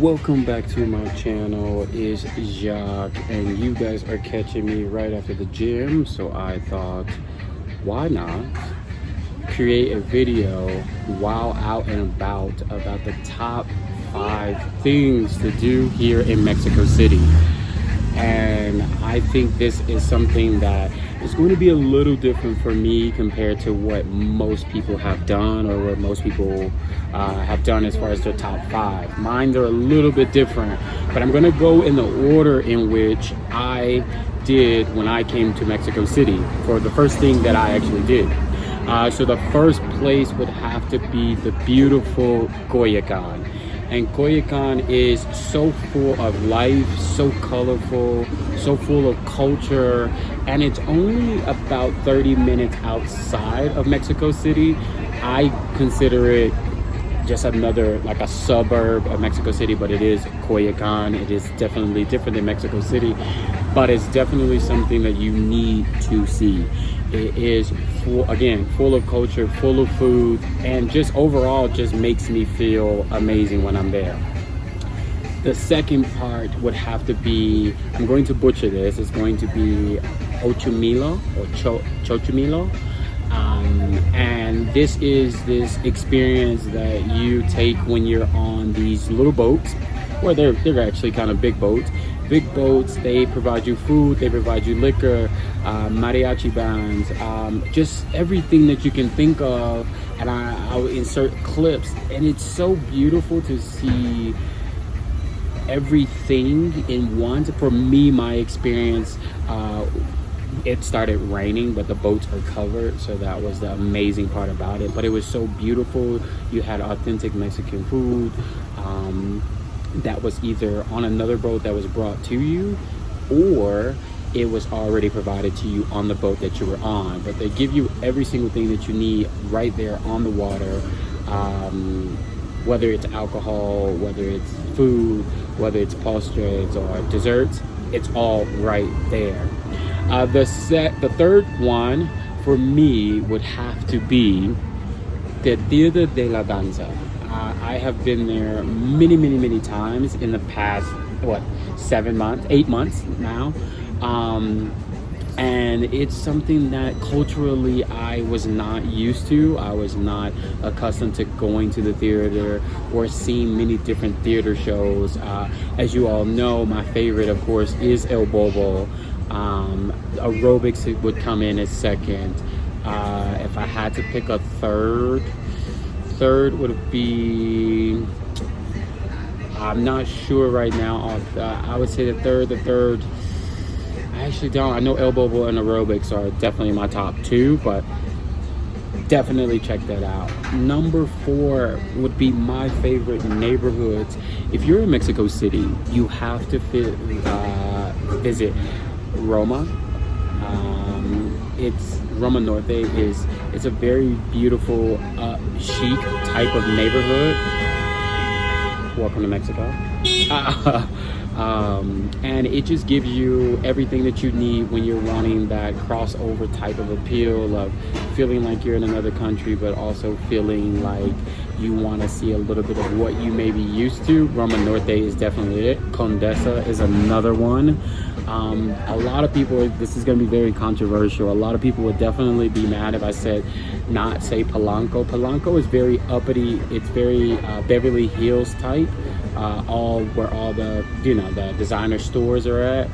Welcome back to my channel. It's Jacques, and you guys are catching me right after the gym, so I thought, why not create a video while out and about the top 5 things to do here in Mexico City. And I think this is something that is going to be a little different for me compared to what most people have done, or what most people have done as far as their top 5. Mine are a little bit different, but I'm going to go in the order in which I did when I came to Mexico City for the first thing that I actually did. So the first place would have to be the beautiful Coyoacan. And Coyoacan is so full of life, so colorful, so full of culture, and it's only about 30 minutes outside of Mexico City. I consider it just another, like a suburb of Mexico City, but it is Coyoacan. It is definitely different than Mexico City, but it's definitely something that you need to see. It is full of culture, full of food, and just overall just makes me feel amazing when I'm there. The second part would have to be, I'm going to butcher this, it's going to be Ochumilo or Chochumilo. And this is this experience that you take when you're on these little boats, or they're actually kind of big boats. Big boats, they provide you food, they provide you liquor, mariachi bands, just everything that you can think of. And I'll insert clips, and it's so beautiful to see everything in one. For me, my experience, it started raining, but the boats are covered, so that was the amazing part about it. But it was so beautiful. You had authentic Mexican food that was either on another boat that was brought to you, or it was already provided to you on the boat that you were on. But they give you every single thing that you need right there on the water, whether it's alcohol, whether it's food, whether it's postres or desserts, it's all right there. The third one for me would have to be the Dia de la Danza. I have been there many times in the past, 8 months now. And it's something that culturally I was not used to. I was not accustomed to going to the theater or seeing many different theater shows. As you all know, my favorite, of course, is El Bobo. Aerobics would come in as second. If I had to pick a third would be, I'm not sure right now. I would say the third, I actually don't. I know El Bobo and aerobics are definitely my top 2, but definitely check that out. Number 4 would be my favorite neighborhoods. If you're in Mexico City, you have to visit Roma. It's Roma Norte it's a very beautiful, chic type of neighborhood. Welcome to Mexico. And it just gives you everything that you need when you're wanting that crossover type of appeal of feeling like you're in another country, but also feeling like you want to see a little bit of what you may be used to. Roma Norte is definitely it. Condesa is another one. A lot of people, this is going to be very controversial. A lot of people would definitely be mad if I said not say Polanco. Polanco is very uppity. It's very Beverly Hills type. Where all the the designer stores are at.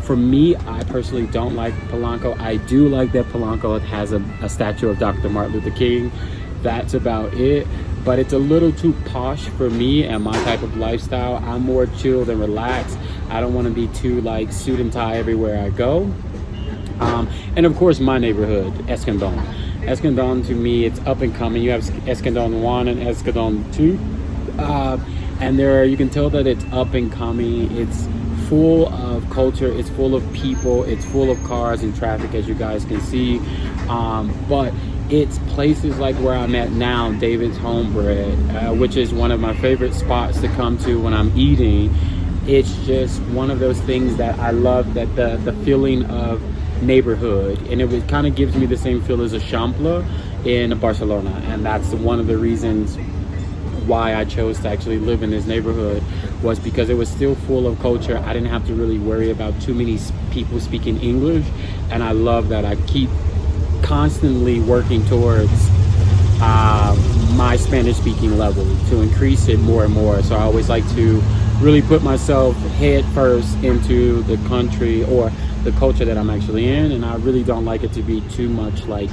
For me, I personally don't like Polanco. I do like that Polanco has a statue of Dr. Martin Luther King. That's about it. But it's a little too posh for me and my type of lifestyle. I'm more chilled and relaxed. I don't want to be too like suit and tie everywhere I go. And of course, my neighborhood, Escandon. Escandon, to me, it's up and coming. You have Escandon 1 and Escandon 2. And you can tell that it's up and coming. It's full of culture, it's full of people, it's full of cars and traffic, as you guys can see. But it's places like where I'm at now, David's Homebread, which is one of my favorite spots to come to when I'm eating. It's just one of those things that I love, that the feeling of neighborhood, and it kind of gives me the same feel as a Eixample in Barcelona. And that's one of the reasons why I chose to actually live in this neighborhood, was because it was still full of culture. I didn't have to really worry about too many people speaking English, and I love that. I keep constantly working towards my Spanish speaking level to increase it more and more. So I always like to really put myself head first into the country or the culture that I'm actually in, and I really don't like it to be too much like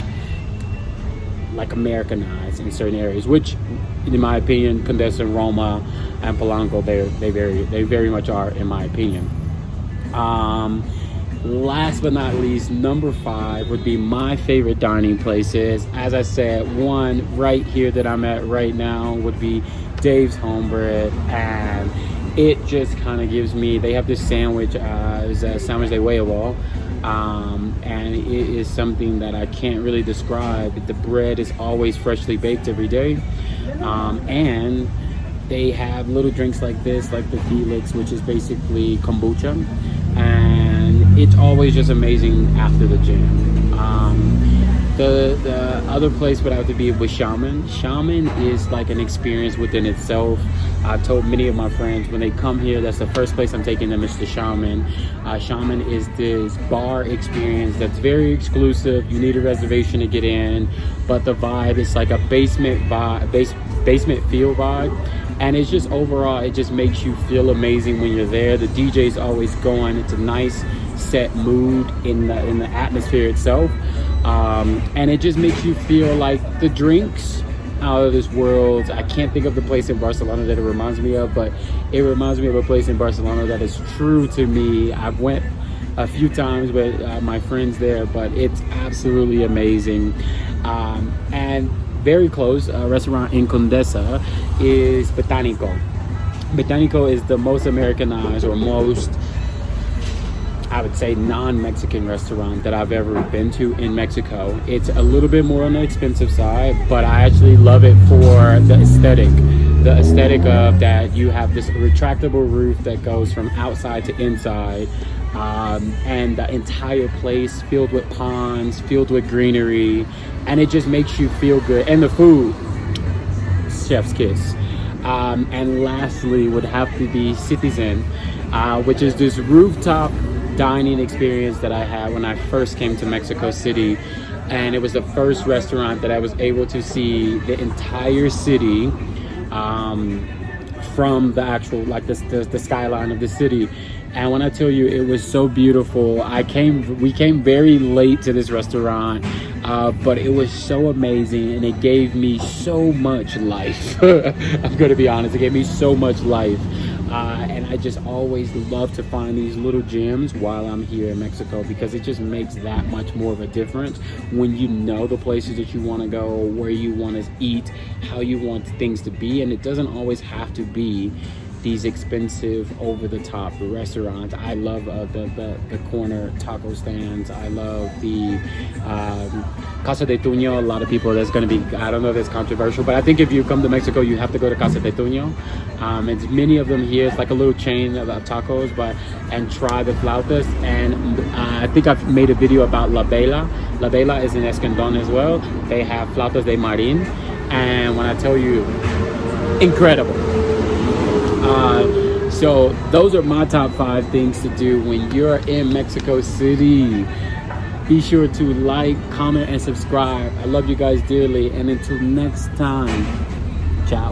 Americanized in certain areas, which in my opinion Condesa, Roma and Polanco, they very much are, in my opinion. Last but not least, number 5 would be my favorite dining places. As I said, one right here that I'm at right now would be Dave's Homebread, and it just kind of gives me, they have this sandwich, it's a sandwich de huevo, and it is something that I can't really describe. The bread is always freshly baked every day, and they have little drinks like this, like the Felix, which is basically kombucha, and it's always just amazing after the gym. The other place would have to be with Xaman. Xaman is like an experience within itself. I've told many of my friends when they come here, that's the first place I'm taking them is to Xaman. Xaman is this bar experience that's very exclusive. You need a reservation to get in, but the vibe is like a basement vibe, basement feel vibe. And it's just overall, it just makes you feel amazing when you're there. The DJ's always going. It's a nice set mood in the atmosphere itself, and it just makes you feel like the drinks out of this world. I can't think of the place in Barcelona that it reminds me of, but it reminds me of a place in Barcelona that is true to me. I've went a few times with my friends there, but it's absolutely amazing. And very close, a restaurant in Condesa is Botanico. Botanico is the most Americanized or most, I would say, non-Mexican restaurant that I've ever been to in Mexico. It's a little bit more on the expensive side, but I actually love it for the aesthetic. The aesthetic of that you have this retractable roof that goes from outside to inside, and the entire place filled with ponds, filled with greenery, and it just makes you feel good. And the food, chef's kiss. And lastly would have to be Cityzen, which is this rooftop dining experience that I had when I first came to Mexico City, and it was the first restaurant that I was able to see the entire city from the actual, like the skyline of the city. And when I tell you, it was so beautiful. We came very late to this restaurant, but it was so amazing, and it gave me so much life. I'm gonna be honest, it gave me so much life. And I just always love to find these little gems while I'm here in Mexico, because it just makes that much more of a difference when you know the places that you want to go, where you want to eat, how you want things to be. And it doesn't always have to be these expensive over-the-top restaurants. I love the corner taco stands. I love the Casa de Tuño. A lot of people, that's going to be, I don't know if it's controversial, but I think if you come to Mexico, you have to go to Casa de Tuño. It's many of them here. It's like a little chain of tacos, and try the flautas. And I think I've made a video about La Bella. La Bella is in Escandon as well. They have flautas de marin, and when I tell you, incredible. So those are my top 5 things to do when you're in Mexico City. Be sure to like, comment, and subscribe. I love you guys dearly, and until next time.